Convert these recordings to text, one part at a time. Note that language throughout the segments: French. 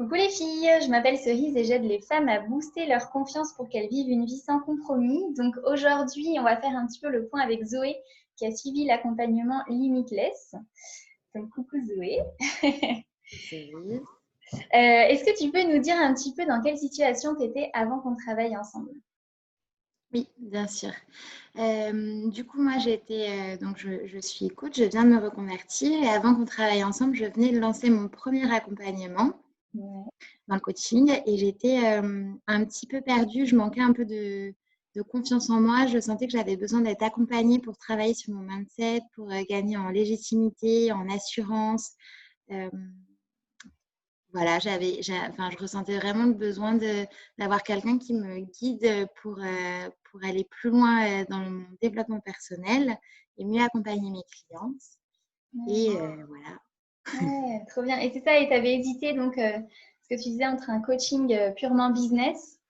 Coucou les filles, je m'appelle Cerise et j'aide les femmes à booster leur confiance pour qu'elles vivent une vie sans compromis. Donc aujourd'hui, on va faire un petit peu le point avec Zoé qui a suivi l'accompagnement Limitless. Donc coucou Zoé. Cerise. Est-ce que tu peux nous dire un petit peu dans quelle situation tu étais avant qu'on travaille ensemble? Oui, bien sûr. Du coup, moi, donc je suis coach, je viens de me reconvertir et avant qu'on travaille ensemble, je venais de lancer mon premier accompagnement Ouais. dans le coaching et j'étais un petit peu perdue. Je manquais un peu de confiance en moi. Je sentais que j'avais besoin d'être accompagnée pour travailler sur mon mindset, pour gagner en légitimité, en assurance. Euh, Voilà, je ressentais vraiment le besoin d'avoir quelqu'un qui me guide pour aller plus loin dans mon développement personnel et mieux accompagner mes clientes. Et voilà. Ouais, trop bien. Et c'est ça, et tu avais hésité donc ce que tu disais entre un coaching purement business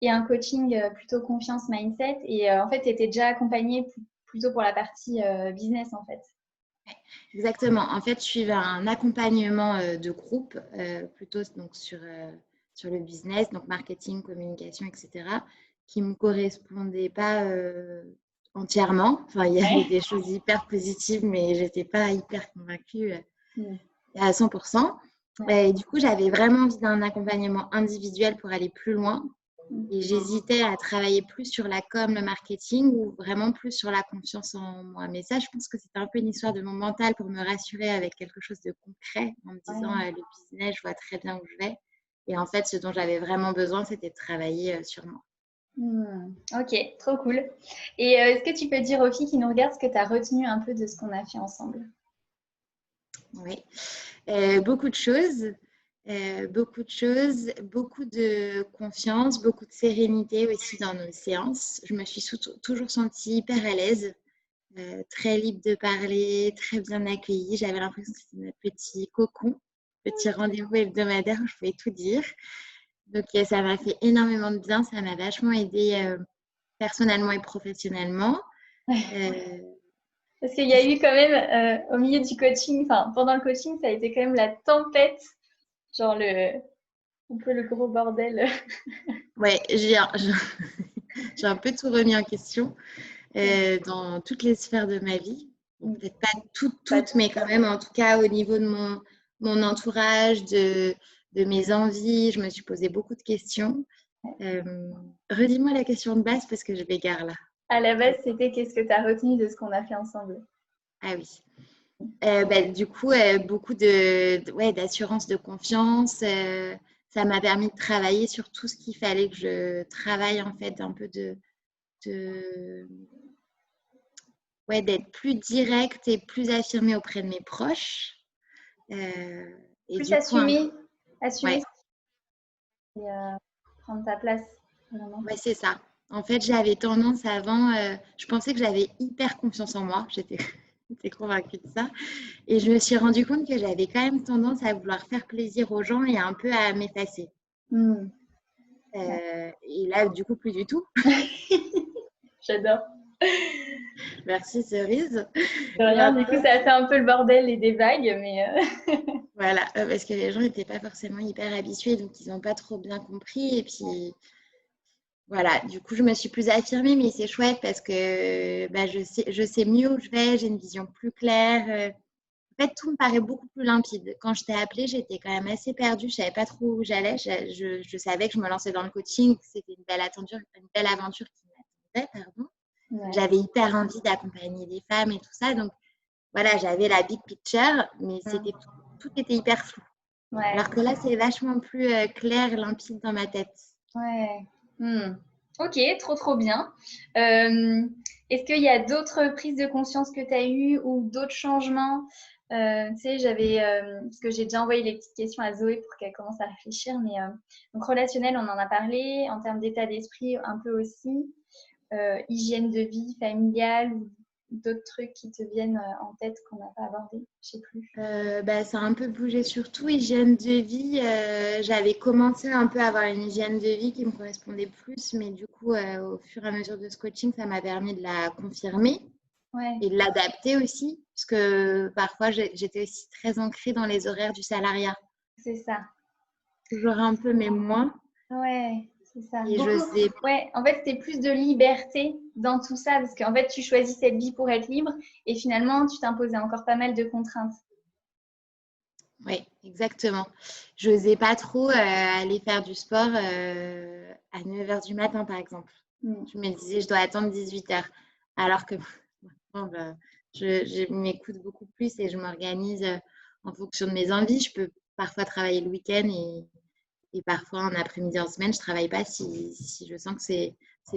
et un coaching plutôt confiance mindset. Et en fait, tu étais déjà accompagnée plutôt pour la partie business en fait. Exactement. En fait, je suivais un accompagnement de groupe, plutôt donc sur le business, donc marketing, communication, etc., qui ne me correspondait pas entièrement. Enfin, il y avait des choses hyper positives, mais je n'étais pas hyper convaincue Mm. à 100%. Ouais. Et du coup, j'avais vraiment envie d'un accompagnement individuel pour aller plus loin. Et j'hésitais à travailler plus sur la com, le marketing ou vraiment plus sur la confiance en moi. Mais ça, je pense que c'était un peu une histoire de mon mental pour me rassurer avec quelque chose de concret en me disant Ouais. le business, je vois très bien où je vais. Et en fait, ce dont j'avais vraiment besoin, c'était de travailler sur moi. Ok, trop cool. Et est-ce que tu peux dire aux filles qui nous regardent ce que tu as retenu un peu de ce qu'on a fait ensemble? Oui. Beaucoup de choses. Beaucoup de confiance, beaucoup de sérénité aussi dans nos séances. Je me suis toujours sentie hyper à l'aise, très libre de parler, très bien accueillie. J'avais l'impression que c'était notre petit cocon, petit rendez-vous hebdomadaire où je pouvais tout dire. Donc, ça m'a fait énormément de bien. Ça m'a vachement aidée personnellement et professionnellement. Euh, Parce qu'il y a eu quand même au milieu du coaching, enfin pendant le coaching, ça a été quand même la tempête, genre un peu le gros bordel. ouais, j'ai un peu tout remis en question. Dans toutes les sphères de ma vie. Bon, peut-être pas Pas toutes, mais quand même, en tout cas, au niveau de mon entourage, de mes envies, je me suis posé beaucoup de questions. Redis-moi la question de base parce que je m'égare là. à la base, c'était qu'est-ce que tu as retenu de ce qu'on a fait ensemble? Ah oui. Du coup, beaucoup ouais, d'assurance, de confiance. Ça m'a permis de travailler sur tout ce qu'il fallait que je travaille, en fait, un peu de ouais, d'être plus directe et plus affirmée auprès de mes proches. Et Plus du coup, assumer ouais, et prendre ta place, vraiment. ouais, c'est ça. En fait, j'avais tendance avant, je pensais que j'avais hyper confiance en moi. J'étais convaincue de ça. Et je me suis rendu compte que j'avais quand même tendance à vouloir faire plaisir aux gens et un peu à m'effacer. Mm. Et là, du coup, plus du tout. J'adore. Merci, Cerise. De Et rien, en du coup, fait, ça a fait un peu le bordel et des vagues, mais voilà, parce que les gens n'étaient pas forcément hyper habitués, donc ils n'ont pas trop bien compris. Et puis, voilà, du coup, je me suis plus affirmée, mais c'est chouette parce que bah, je sais mieux où je vais, j'ai une vision plus claire. En fait, tout me paraît beaucoup plus limpide. Quand je t'ai appelée, j'étais quand même assez perdue, je ne savais pas trop où j'allais. Je savais que je me lançais dans le coaching, que c'était une belle aventure qui m'attendait, pardon. ouais. J'avais hyper envie d'accompagner des femmes et tout ça. Donc, voilà, j'avais la big picture, mais tout était hyper flou. Ouais. Alors que là, c'est vachement plus clair et limpide dans ma tête. Ouais. Hmm. Ok, trop trop bien. Est-ce qu'il y a d'autres prises de conscience que tu as eues ou d'autres changements? Tu sais, parce que j'ai déjà envoyé les petites questions à Zoé pour qu'elle commence à réfléchir, mais donc relationnel, on en a parlé, en termes d'état d'esprit un peu aussi, hygiène de vie familiale ou d'autres trucs qui te viennent en tête qu'on n'a pas abordé, je sais plus. Ça a un peu bougé surtout. Hygiène de vie, j'avais commencé un peu à avoir une hygiène de vie qui me correspondait plus, mais du coup, au fur et à mesure de ce coaching, ça m'a permis de la confirmer Ouais, et de l'adapter aussi, parce que parfois, j'étais aussi très ancrée dans les horaires du salariat. c'est ça. toujours un peu, mais moins. Ouais, c'est ça. Et Beaucoup. j'osais. Ouais, en fait, c'était plus de liberté dans tout ça parce qu'en fait, tu choisis cette vie pour être libre et finalement, tu t'imposais encore pas mal de contraintes. Oui, exactement. Je n'osais pas trop aller faire du sport à 9 h du matin, par exemple. Mm. Je me disais, je dois attendre 18 h. Alors que bon, bah, je m'écoute beaucoup plus et je m'organise en fonction de mes envies. Je peux parfois travailler le week-end et parfois en après-midi en semaine, je ne travaille pas si je sens que c'est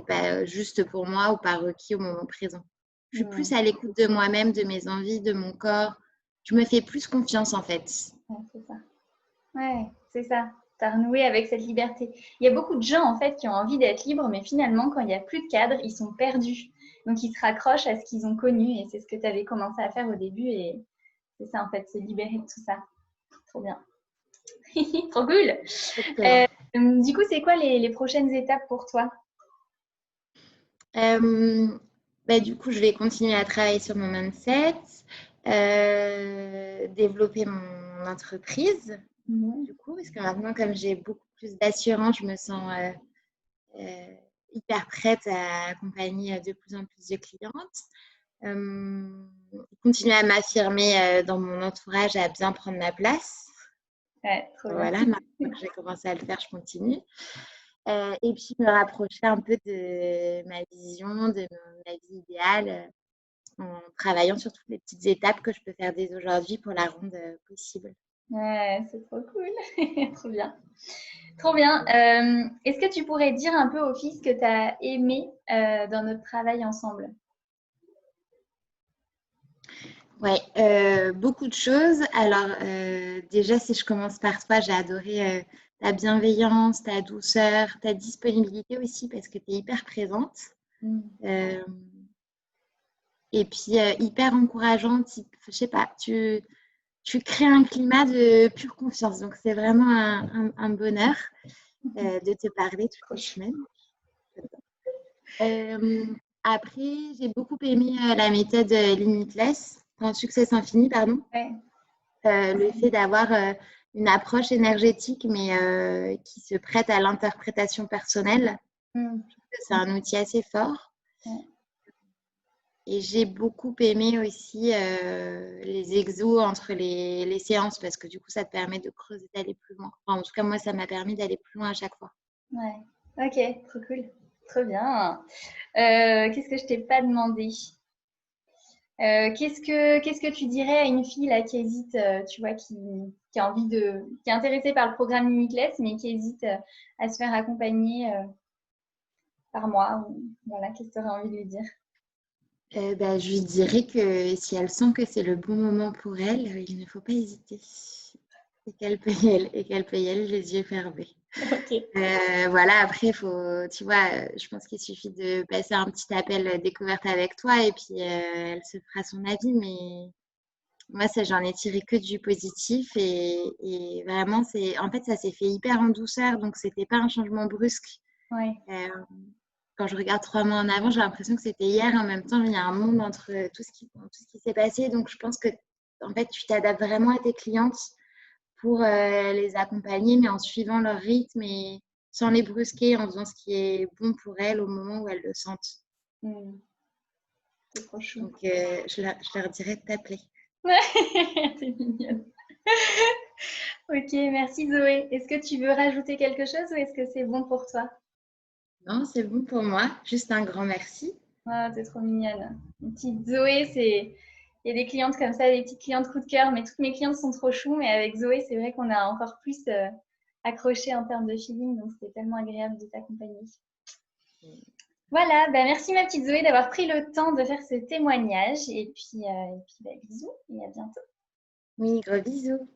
pas juste pour moi ou pas requis au moment présent. Je suis plus Mm. à l'écoute de moi-même, de mes envies, de mon corps. Je me fais plus confiance en fait. Ouais, c'est ça. Ouais, c'est ça. Tu as renoué avec cette liberté. Il y a beaucoup de gens en fait qui ont envie d'être libres, mais finalement, quand il n'y a plus de cadre, ils sont perdus. Donc, ils se raccrochent à ce qu'ils ont connu et c'est ce que tu avais commencé à faire au début et c'est ça en fait, se libérer de tout ça. Trop bien. Trop cool. Exactement. Du coup, c'est quoi les prochaines étapes pour toi? Du coup, je vais continuer à travailler sur mon mindset, développer mon entreprise, du coup, parce que maintenant, comme j'ai beaucoup plus d'assurance, je me sens hyper prête à accompagner de plus en plus de clientes. Continuer à m'affirmer dans mon entourage, à bien prendre ma place. Ouais, trop bien. Voilà, maintenant que j'ai commencé à le faire, je continue. Et puis me rapprocher un peu de ma vision, de ma vie idéale, en travaillant sur toutes les petites étapes que je peux faire dès aujourd'hui pour la rendre possible. Ouais, c'est trop cool. Trop bien. Trop bien. Est-ce que tu pourrais dire un peu au fils que tu as aimé dans notre travail ensemble? Ouais, beaucoup de choses. Alors, déjà, si je commence par toi, j'ai adoré ta bienveillance, ta douceur, ta disponibilité aussi, parce que tu es hyper présente. Euh, et puis, hyper encourageante. Je sais pas, tu crées un climat de pure confiance. Donc, c'est vraiment un bonheur de te parler toutes les semaines. Après, j'ai beaucoup aimé la méthode Limitless, enfin, Success Infini, pardon. Ouais. Le fait d'avoir une approche énergétique, mais qui se prête à l'interprétation personnelle. Je trouve que c'est un outil assez fort. Ouais. Et j'ai beaucoup aimé aussi les exos entre les séances parce que du coup, ça te permet de creuser, d'aller plus loin. Enfin, en tout cas, moi, ça m'a permis d'aller plus loin à chaque fois. Ouais. Ok, trop cool. Trop bien. Qu'est-ce que je t'ai pas demandé? Qu'est-ce que tu dirais à une fille là qui hésite, tu vois, qui a envie qui est intéressée par le programme Limitless, mais qui hésite à se faire accompagner par moi, voilà, qu'est-ce que tu aurais envie de lui dire? Je lui dirais que si elle sent que c'est le bon moment pour elle, il ne faut pas hésiter. Et qu'elle peut y aller les yeux fermés. Ok. Voilà, après, tu vois, je pense qu'il suffit de passer un petit appel découverte avec toi et puis elle se fera son avis. Mais moi, ça, j'en ai tiré que du positif et vraiment, en fait, ça s'est fait hyper en douceur, donc c'était pas un changement brusque. Ouais. Quand je regarde 3 mois en avant, j'ai l'impression que c'était hier. En même temps, il y a un monde entre tout ce qui s'est passé. Donc, je pense que en fait, tu t'adaptes vraiment à tes clientes pour les accompagner, mais en suivant leur rythme et sans les brusquer, en faisant ce qui est bon pour elles au moment où elles le sentent. C'est trop chou. Donc, je leur dirais de t'appeler. C'est mignonne. Ok, merci Zoé. Est-ce que tu veux rajouter quelque chose ou est-ce que c'est bon pour toi? Non, c'est bon pour moi. Juste un grand merci. Ah, t'es trop mignonne. Une petite Zoé, il y a des clientes comme ça, des petites clientes coup de cœur, mais toutes mes clientes sont trop chou. Mais avec Zoé, c'est vrai qu'on a encore plus accroché en termes de feeling, donc c'était tellement agréable de t'accompagner. Voilà, merci ma petite Zoé d'avoir pris le temps de faire ce témoignage. Et puis bisous et à bientôt. Oui, gros bisous.